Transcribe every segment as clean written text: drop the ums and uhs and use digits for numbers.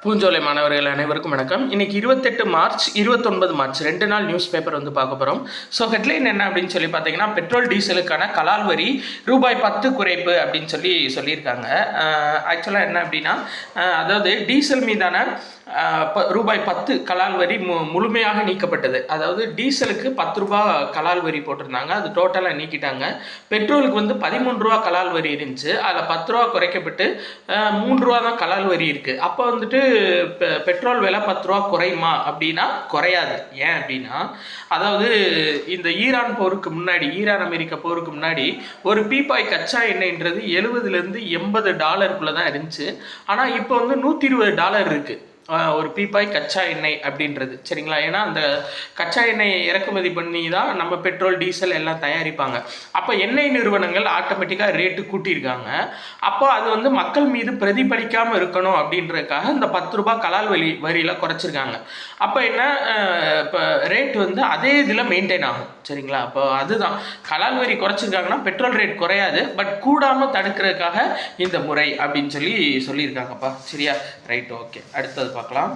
பூஞ்சோலை மாணவர்கள் அனைவருக்கும் வணக்கம். இன்னைக்கு 28 மார்ச் 29 மார்ச் 2 நாள் நியூஸ் பேப்பர் பார்க்க போகிறோம். ஸோ ஹெட்லைன் என்ன அப்படின்னு சொல்லி பார்த்தீங்கன்னா, பெட்ரோல் டீசலுக்கான கலால் வரி ரூபாய் 10 குறைப்பு அப்படின்னு சொல்லியிருக்காங்க. ஆக்சுவலாக என்ன அப்படின்னா, அதாவது டீசல் மீதான ரூபாய் 10 கலால் வரி முழுமையாக நீக்கப்பட்டது. அதாவது டீசலுக்கு 10 ரூபா கலால் வரி போட்டிருந்தாங்க, அது டோட்டலாக நீக்கிட்டாங்க. பெட்ரோலுக்கு 13 ரூபா கலால் வரி இருந்துச்சு, அதில் 10 ரூபா குறைக்கப்பட்டு 3 ரூபா தான் கலால் வரி இருக்குது. அப்போ பெட்ரோல் விலை 10 ரூபா குறையுமா அப்படின்னா குறையாது. ஏன் அப்படின்னா, அதாவது இந்த ஈரான் அமெரிக்கா போருக்கு முன்னாடி ஒரு பீப்பாய் கச்சா எண்ணெய்ன்றது $70 to $80 தான் இருந்துச்சு. ஆனால் இப்போ $120 இருக்குது ஒரு பீப்பாய் கச்சா எண்ணெய் அப்படின்றது. சரிங்களா? ஏன்னா அந்த கச்சா எண்ணெயை இறக்குமதி பண்ணி தான் நம்ம பெட்ரோல் டீசல் எல்லாம் தயாரிப்பாங்க. அப்போ எண்ணெய் நிறுவனங்கள் ஆட்டோமேட்டிக்காக ரேட்டு கூட்டியிருக்காங்க. அப்போ அது மக்கள் மீது பிரதிபலிக்காமல் இருக்கணும் அப்படின்றதுக்காக இந்த 10 ரூபாய் கலால் வரியில் குறைச்சிருக்காங்க. அப்போ என்ன, இப்போ ரேட் அதே இதில் மெயின்டைன் ஆகும். சரிங்களா? அப்போ அதுதான் கலால் வரி குறைச்சிருக்காங்கன்னா பெட்ரோல் ரேட் குறையாது, பட் கூடாமல் தடுக்கிறதுக்காக இந்த முறை அப்படின்னு சொல்லியிருக்காங்கப்பா. சரியா? Right, okay. அடுத்தது பார்க்கலாம்.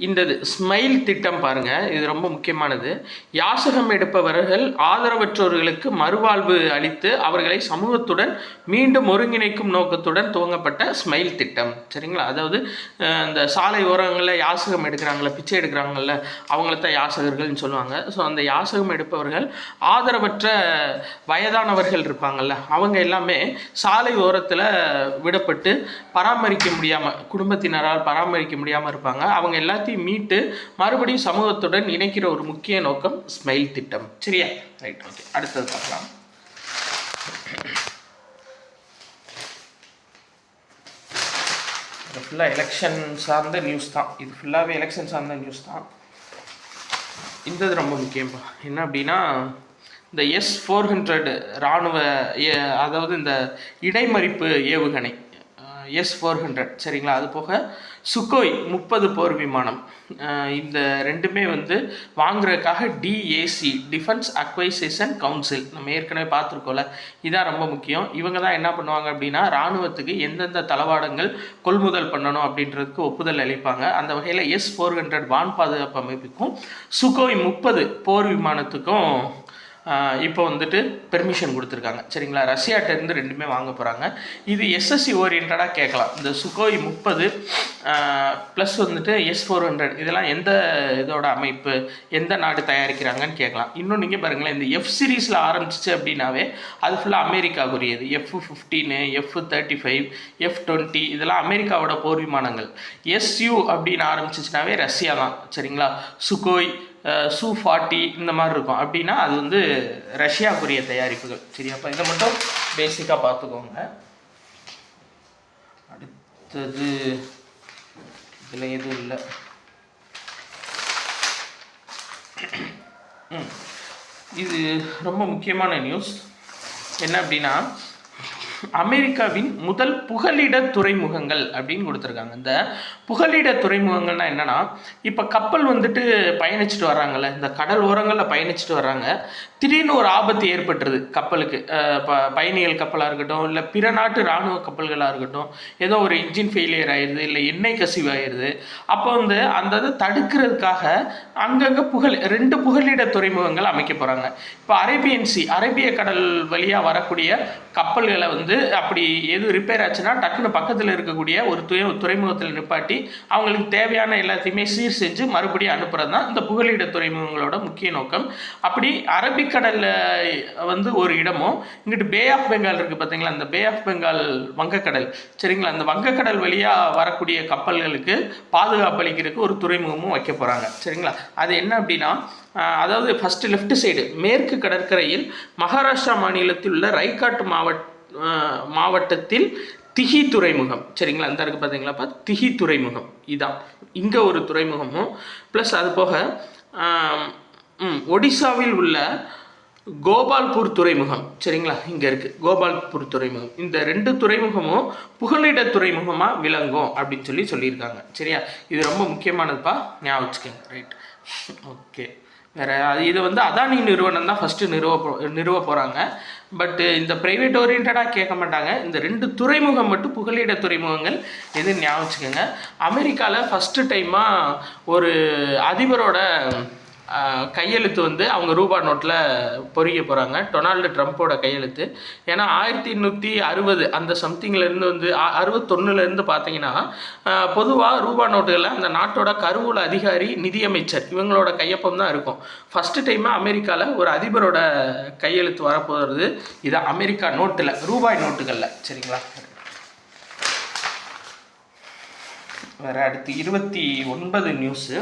இந்த ஸ்மைல் திட்டம் பாருங்க, இது ரொம்ப முக்கியமானது. யாசகம் எடுப்பவர்கள் ஆதரவற்றோர்களுக்கு மறுவாழ்வு அளித்து அவர்களை சமூகத்துடன் மீண்டும் ஒருங்கிணைக்கும் நோக்கத்துடன் துவங்கப்பட்ட ஸ்மைல் திட்டம். சரிங்களா? அதாவது இந்த சாலை ஓரங்களில் யாசகம் எடுக்கிறாங்கள, பிச்சை எடுக்கிறாங்கல்ல, அவங்களத்தான் யாசகர்கள்னு சொல்லுவாங்க. ஸோ அந்த யாசகம் எடுப்பவர்கள் ஆதரவற்ற வயதானவர்கள் இருப்பாங்கள்ல, அவங்க எல்லாமே சாலை ஓரத்தில் விடப்பட்டு குடும்பத்தினரால் பராமரிக்க முடியாமல் இருப்பாங்க. அவங்க எல்லாத்தையும் மீட்டு மறுபடியும் சமூகத்துடன் இணைக்கிற ஒரு முக்கிய நோக்கம் ஸ்மைல் திட்டம். சரியா? Right, okay. அடுத்தது பார்க்கலாம். இது ஃபுல்லாக எலெக்ஷன் சார்ந்த நியூஸ் தான். இது ஃபுல்லாகவே எலெக்ஷன் சார்ந்த நியூஸ் தான். இந்த ரொம்ப முக்கியம்ப்பா. என்ன அப்படின்னா, இந்த S-400 இராணுவ, அதாவது இந்த இடைமறிப்பு ஏவுகணை S-400, சரிங்களா? அது போக சுகோய் 30 போர் விமானம், இந்த ரெண்டுமே வாங்குறதுக்காக DAC, டிஃபென்ஸ் அக்வைசேஷன் கவுன்சில், நம்ம ஏற்கனவே பார்த்துருக்கோம்ல, இதான் ரொம்ப முக்கியம். இவங்க தான் என்ன பண்ணுவாங்க அப்படின்னா, இராணுவத்துக்கு எந்தெந்த தளவாடங்கள் கொள்முதல் பண்ணணும் அப்படின்றதுக்கு ஒப்புதல் அளிப்பாங்க. அந்த வகையில் S-400 வான் பாதுகாப்பு அமைப்புக்கும் சுகோய் 30 போர் விமானத்துக்கும் இப்போ பெர்மிஷன் கொடுத்துருக்காங்க. சரிங்களா? ரஷ்யாட்டேருந்து ரெண்டுமே வாங்க போகிறாங்க. இது SSC ஓரியன்டாக கேட்கலாம். இந்த சுகோய் 30 ப்ளஸ் S-400 இதெல்லாம் எந்த இதோட அமைப்பு, எந்த நாடு தயாரிக்கிறாங்கன்னு கேட்கலாம். இன்னும் நீங்கள் பாருங்களேன், இந்த F சீரீஸில் ஆரம்பிச்சிச்சு அப்படின்னாவே அது ஃபுல்லாக அமெரிக்காவுக்குரியது. F-15, F-35, F-20 இதெல்லாம் அமெரிக்காவோட போர் விமானங்கள். SU அப்படின்னு ஆரம்பிச்சிச்சுனாவே ரஷ்யா தான். சரிங்களா? சுகோய், Su-40 இந்த மாதிரி இருக்கும். அப்படின்னா அது ரஷ்யாவுக்குரிய தயாரிப்புகள். சரியாப்பா? இதை மட்டும் பேசிக்காக பார்த்துக்கோங்க. அடுத்தது இதில் எதுவும் இல்லை. இது ரொம்ப முக்கியமான நியூஸ். என்ன அப்படின்னா, அமெரிக்காவின் முதல் புகலிட துறைமுகங்கள் அப்படின்னு கொடுத்துருக்காங்க. இந்த புகலிட துறைமுகங்கள்னா என்னன்னா, இப்போ கப்பல் பயணிச்சுட்டு வர்றாங்கல்ல, இந்த கடல் ஓரங்களில் பயணிச்சுட்டு வர்றாங்க, திடீர்னு ஒரு ஆபத்து ஏற்பட்டுருது கப்பலுக்கு. பயணிகள் கப்பலாக இருக்கட்டும், இல்லை பிற நாட்டு இராணுவ கப்பல்களாக இருக்கட்டும், ஏதோ ஒரு இன்ஜின் ஃபெயிலியர் ஆயிடுது, இல்லை எண்ணெய் கசிவு ஆயிடுது. அப்போ அந்த இதை தடுக்கிறதுக்காக அங்கங்கே 2 புகலிட துறைமுகங்கள் அமைக்க போகிறாங்க. இப்போ அரேபிய கடல் வழியாக வரக்கூடிய கப்பல்களை அப்படி எது ரிப்பேர் ஆச்சுன்னா டக்குன்னு பக்கத்தில் இருக்கக்கூடிய ஒரு துறைமுகத்தில் நிப்பாட்டி அவங்களுக்கு தேவையான எல்லாத்தையுமே சீர் செஞ்சு மறுபடியும் அனுப்புறது தான் இந்த புகலிட துறைமுகங்களோட முக்கிய நோக்கம். அப்படி அரபிக்கடலில் ஒரு இடமும், இங்கிட்டு பே ஆஃப் பெங்கால் இருக்குது பார்த்தீங்களா, அந்த பே ஆஃப் பெங்கால் வங்கக்கடல். சரிங்களா? அந்த வங்கக்கடல் வழியாக வரக்கூடிய கப்பல்களுக்கு பாதுகாப்பு அளிக்கிறதுக்கு ஒரு துறைமுகமும் வைக்க போகிறாங்க. சரிங்களா? அது என்ன அப்படின்னா, அதாவது ஃபஸ்ட்டு லெஃப்ட் சைடு மேற்கு கடற்கரையில் மகாராஷ்டிரா மாநிலத்தில் உள்ள ரைகாட் மாவட்டத்தில் திஹி துறைமுகம். சரிங்களா? அந்த இருக்குது பார்த்தீங்களாப்பா, திஹி துறைமுகம். இதான் இங்கே ஒரு துறைமுகமும், ப்ளஸ் அது போக ஒடிசாவில் உள்ள கோபால்பூர் துறைமுகம். சரிங்களா? இங்கே இருக்குது கோபால்பூர் துறைமுகம். இந்த 2 துறைமுகமும் புகலிட துறைமுகமாக விளங்கும் அப்படின்னு சொல்லியிருக்காங்க. சரியா? இது ரொம்ப முக்கியமானதுப்பா, ஞாபகம் வச்சுக்கோங்க. Right, okay. வேறு இது வந்து அதானி நிறுவனம் தான் ஃபஸ்ட்டு நிறுவ போகிறாங்க. பட்டு இந்த ப்ரைவேட் ஓரியன்டாக கேட்க மாட்டாங்க. இந்த 2 துறைமுகம் மட்டும் புகலிட துறைமுகங்கள் எதுன்னு ஞாபகம் வச்சுக்கோங்க. அமெரிக்காவில் ஃபஸ்ட்டு டைமாக ஒரு அதிபரோட கையெழுத்து வந்து அவங்க ரூபா நோட்டில் பொறிக்க போகிறாங்க. டொனால்டு ட்ரம்ப்போட கையெழுத்து. ஏன்னா 1860 அந்த சம்திங்லேருந்து வந்து 61லேருந்து பார்த்தீங்கன்னா பொதுவாக ரூபா நோட்டுகளில் அந்த நாட்டோட கருவூல அதிகாரி, நிதியமைச்சர் இவங்களோட கையொப்பம் தான் இருக்கும். ஃபஸ்ட்டு டைமாக அமெரிக்காவில் ஒரு அதிபரோட கையெழுத்து வரப்போகிறது. இது அமெரிக்கா நோட்டில், ரூபாய் நோட்டுகளில். சரிங்களா? வேறு அடுத்து 29 நியூஸு.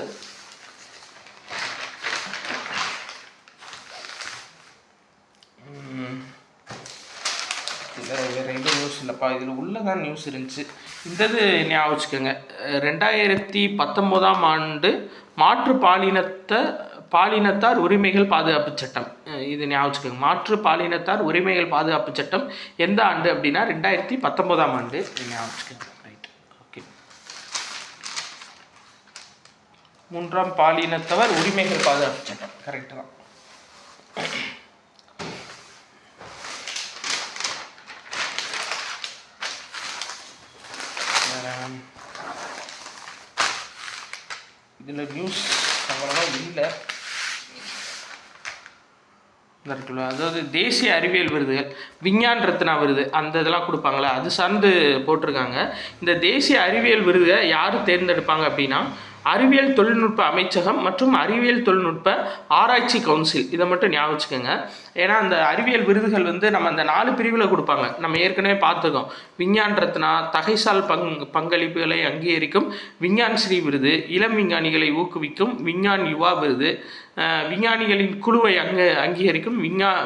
வேறு எதுவும் நியூஸ் இல்லைப்பா, இதில் உள்ளதான் நியூஸ் இருந்துச்சு. இந்த இது ஞாபகம் வச்சுக்கோங்க. 2019ஆம் ஆண்டு பாலினத்தார் உரிமைகள் பாதுகாப்பு சட்டம். இது ஞாபகம் வச்சுக்கோங்க. மாற்று பாலினத்தார் உரிமைகள் பாதுகாப்பு சட்டம் எந்த ஆண்டு அப்படின்னா 2019ஆம் ஆண்டு. ஞாபகம் வச்சுக்கோங்க. Right, okay. 3ஆம் பாலினத்தவர் உரிமைகள் பாதுகாப்பு சட்டம் கரெக்டு தான். இதில் நியூஸ் அவ்வளோவா இல்லை இருக்குல்ல. அதாவது தேசிய அறிவியல் விருதுகள், விஞ்ஞான் ரத்னா விருது, அந்த இதெல்லாம் கொடுப்பாங்களே, அது சார்ந்து போட்டிருக்காங்க. இந்த தேசிய அறிவியல் விருதை யார் தேர்ந்தெடுப்பாங்க அப்படின்னா அறிவியல் தொழில்நுட்ப அமைச்சகம் மற்றும் அறிவியல் தொழில்நுட்ப ஆராய்ச்சி கவுன்சில். இதை மட்டும் ஞாபகம் வச்சுக்கோங்க. ஏன்னா அந்த அறிவியல் விருதுகள் வந்து நம்ம அந்த 4 பிரிவில் கொடுப்பாங்க. நம்ம ஏற்கனவே பார்த்துக்கோம். விஞ்ஞான் ரத்னா தகைசால் பங்களிப்புகளை அங்கீகரிக்கும் விஞ்ஞான் ஸ்ரீ விருது, இளம் விஞ்ஞானிகளை ஊக்குவிக்கும் விஞ்ஞான் யுவா விருது, விஞ்ஞானிகளின் குழுவை அங்கீகரிக்கும்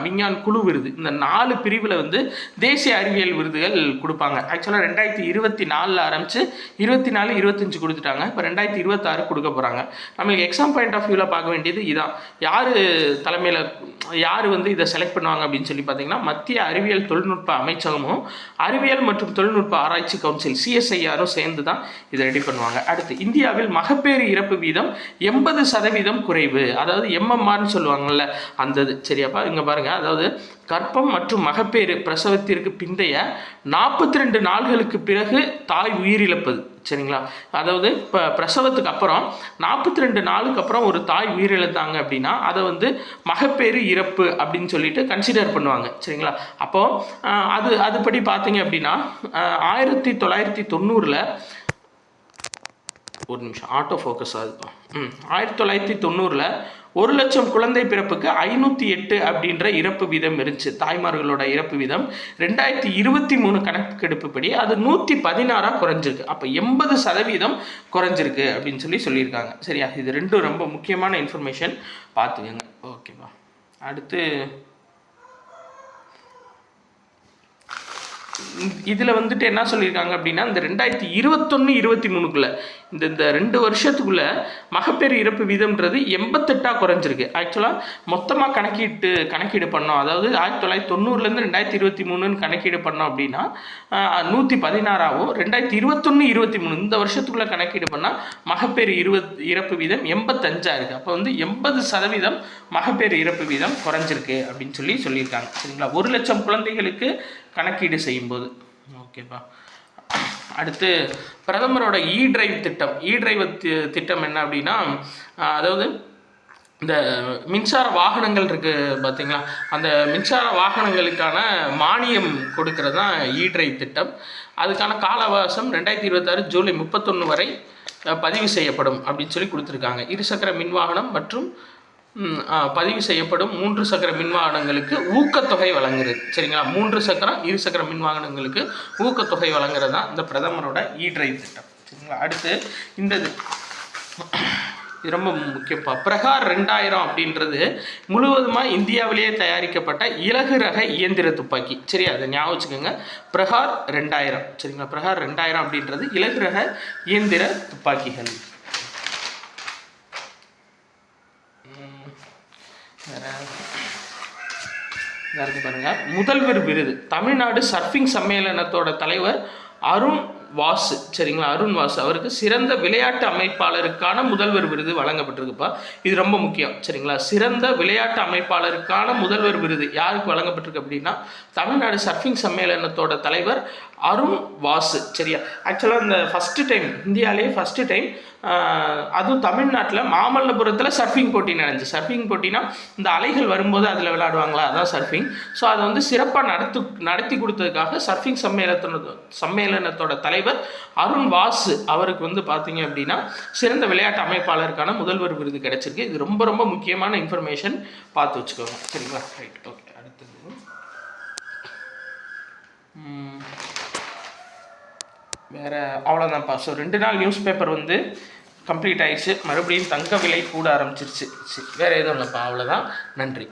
விஞ்ஞான் குழு விருது. இந்த 4 பிரிவில் வந்து தேசிய அறிவியல் விருதுகள் கொடுப்பாங்க. ஆக்சுவலாக 2024 ஆரம்பித்து 24, 25 கொடுத்துட்டாங்க. இப்போ 2026 கொடுக்க போகிறாங்க. நம்மளுக்கு எக்ஸாம் பாயிண்ட் ஆஃப் வியூவில் பார்க்க வேண்டியது இதான். யார் தலைமையில் யார் வந்து இதை செலக்ட் பண்ணுவாங்க அப்படின்னு சொல்லி பார்த்தீங்கன்னா மத்திய அறிவியல் தொழில்நுட்ப அமைச்சகமும் அறிவியல் மற்றும் தொழில்நுட்ப ஆராய்ச்சி கவுன்சில் CSIRம் சேர்ந்து தான் இதை ரெடி பண்ணுவாங்க. அடுத்து இந்தியாவில் மகப்பேறு இறப்பு வீதம் 80% குறைவு. அதாவது MMRன்னு சொல்லுவாங்கள்ல அந்த இது. சரியாப்பா, இங்கே பாருங்கள். அதாவது கர்ப்பம் மற்றும் மகப்பேறு பிரசவத்திற்கு பிந்தைய 42 நாள்களுக்கு பிறகு தாய் உயிரிழப்பது. சரிங்களா? அதாவது இப்போ பிரசவத்துக்கு அப்புறம் 42 நாளுக்கு அப்புறம் ஒரு தாய் உயிரிழந்தாங்க அப்படின்னா அதை வந்து மகப்பேறு இறப்பு அப்படின்னு சொல்லிட்டு கன்சிடர் பண்ணுவாங்க. சரிங்களா? அப்போது அதுபடி பார்த்தீங்க அப்படின்னா 1990 ஒரு நிமிஷம் ஆட்டோ ஃபோக்கஸ் ஆகுது. 1990 1 லட்சம் குழந்தை பிறப்புக்கு 508 அப்படின்ற இறப்பு வீதம் இருந்துச்சு, தாய்மார்களோட இறப்பு வீதம். 2023 கணக்கெடுப்புப்படி அது 116 குறைஞ்சிருக்கு. அப்போ 80% குறைஞ்சிருக்கு அப்படின்னு சொல்லியிருக்காங்க. சரியா? இது 2 ரொம்ப முக்கியமான இன்ஃபர்மேஷன், பார்த்துக்கோங்க. ஓகேவா? அடுத்து இதில் வந்துட்டு என்ன சொல்லியிருக்காங்க அப்படின்னா இந்த 2021-23 இந்த 2 வருஷத்துக்குள்ளே மகப்பேறு இறப்பு வீதம்ன்றது 88 குறைஞ்சிருக்கு. ஆக்சுவலாக மொத்தமாக கணக்கீடு பண்ணோம். அதாவது 1990 2023 கணக்கீடு பண்ணோம் அப்படின்னா 116ஆகவும் 2021-23 இந்த வருஷத்துக்குள்ளே கணக்கீடு பண்ணால் மகப்பேறு இறப்பு வீதம் 85 இருக்குது. அப்போ வந்து 80% மகப்பேறு இறப்பு வீதம் குறைஞ்சிருக்கு அப்படின்னு சொல்லியிருக்காங்க. சரிங்களா? 1 லட்சம் குழந்தைகளுக்கு கணக்கீடு செய்யும்போது. ஓகேப்பா. அடுத்து பிரதமரோட இ-டிரைவ் திட்டம் என்ன அப்படின்னா அதாவது இந்த மின்சார வாகனங்கள் இருக்குது பார்த்தீங்களா, அந்த மின்சார வாகனங்களுக்கான மானியம் கொடுக்கறது தான் இ-டிரைவ் திட்டம். அதுக்கான கால அவகாசம் 2026 ஜூலை 31 வரை பதிவு செய்யப்படும் அப்படின்னு கொடுத்துருக்காங்க. இருசக்கர மின் வாகனம் மற்றும் பதிவு செய்யப்படும் 3 சக்கர மின் வாகனங்களுக்கு ஊக்கத்தொகை வழங்குறது. சரிங்களா? 3 சக்கரம் 2 சக்கர மின் வாகனங்களுக்கு ஊக்கத்தொகை வழங்குறது தான் இந்த பிரதமரோட இ-டிரைவ் திட்டம். சரிங்களா? அடுத்து இது ரொம்ப முக்கியப்பா. பிரகார் 2000 அப்படின்றது முழுவதுமாக இந்தியாவிலேயே தயாரிக்கப்பட்ட இலகு ரக இயந்திர துப்பாக்கி. சரி, அதை ஞாபகம் வச்சுக்கோங்க. பிரகார் 2000. சரிங்களா? பிரகார் 2000 அப்படின்றது இலகு ரக இயந்திர துப்பாக்கிகள். பாருங்க, முதல்வர் விருது தமிழ்நாடு சர்ஃபிங் சம்மேளனத்தோட தலைவர் அருண் வாசு, சரிங்களா, அருண் வாசு அவருக்கு சிறந்த விளையாட்டு அமைப்பாளருக்கான முதல்வர் விருது வழங்கப்பட்டிருக்குப்பா. இது ரொம்ப முக்கியம், சரிங்களா. சிறந்த விளையாட்டு அமைப்பாளருக்கான முதல்வர் விருது யாருக்கு வழங்கப்பட்டிருக்கு அப்படின்னா தமிழ்நாடு சர்ஃபிங் சம்மேளனத்தோட தலைவர் அருண் வாசு, சரியா. ஆக்சுவலாக இந்த ஃபஸ்ட்டு டைம் இந்தியாவிலேயே ஃபஸ்ட்டு டைம் அதுவும் தமிழ்நாட்டில் மாமல்லபுரத்தில் சர்ஃபிங் போட்டி நடந்துச்சு. சர்ஃபிங் போட்டினா இந்த அலைகள் வரும்போது அதில் விளையாடுவாங்களா, அதான் சர்ஃபிங். ஸோ அதை வந்து சிறப்பாக நடத்தி கொடுத்ததுக்காக சர்ஃபிங் சம்மேளனத்தோட தலைவர் அருண் வாசு அவருக்கு வந்து பார்த்தீங்க அப்படின்னா சிறந்த விளையாட்டு அமைப்பாளருக்கான முதல்வர் விருது கிடைச்சிருக்கு. இது ரொம்ப ரொம்ப முக்கியமான இன்ஃபர்மேஷன், பார்த்து வச்சுக்கோங்க, சரிங்களா. Right, okay. அடுத்தது வேறு அவ்வளோதான்ப்பா. ஸோ 2 நாள் நியூஸ் பேப்பர் வந்து கம்ப்ளீட் ஆயிடுச்சு. மறுபடியும் தங்க விலை கூட ஆரம்பிச்சிருச்சு. வேறு எதுவும் இல்லைப்பா, அவ்வளோதான். நன்றி.